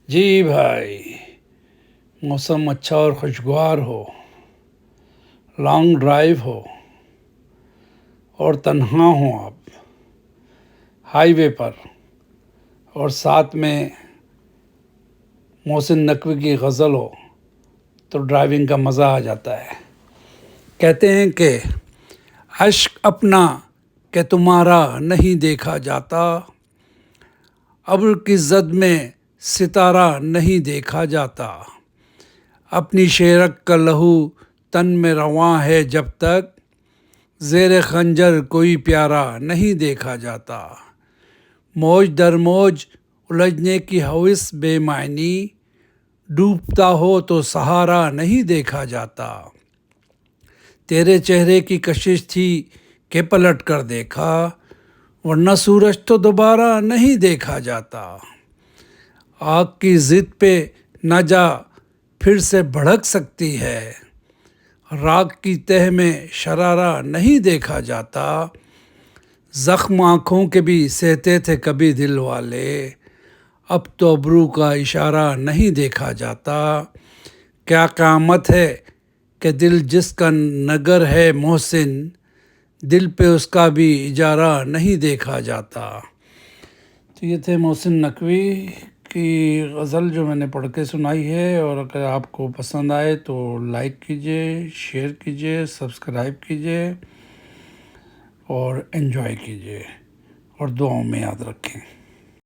جی بھائی، موسم اچھا اور خوشگوار ہو، لانگ ڈرائیو ہو اور تنہا ہوں آپ ہائی وے پر، اور ساتھ میں محسن نقوی کی غزل ہو تو ڈرائیونگ کا مزہ آ جاتا ہے۔ کہتے ہیں کہ اشک اپنا کہ تمہارا نہیں دیکھا جاتا، ابر کی زد میں ستارہ نہیں دیکھا جاتا، اپنی شیرک کا لہو تن میں رواں ہے جب تک، زیر خنجر کوئی پیارا نہیں دیکھا جاتا، موج در موج الجھنے کی ہوس بے معنی، ڈوبتا ہو تو سہارا نہیں دیکھا جاتا، تیرے چہرے کی کشش تھی کہ پلٹ کر دیکھا، ورنہ سورج تو دوبارہ نہیں دیکھا جاتا، آگ کی ضد پہ نہ جا پھر سے بھڑک سکتی ہے، راگ کی تہ میں شرارہ نہیں دیکھا جاتا، زخم آنکھوں کے بھی سہتے تھے کبھی دل والے، اب تو ابرو کا اشارہ نہیں دیکھا جاتا، کیا قیامت ہے کہ دل جس کا نگر ہے محسن، دل پہ اس کا بھی اجارہ نہیں دیکھا جاتا۔ تو یہ تھے محسن نقوی کی غزل جو میں نے پڑھ کے سنائی ہے، اور اگر آپ کو پسند آئے تو لائک کیجئے، شیئر کیجئے، سبسکرائب کیجئے اور انجوائے کیجئے، اور دعاؤں میں یاد رکھیں۔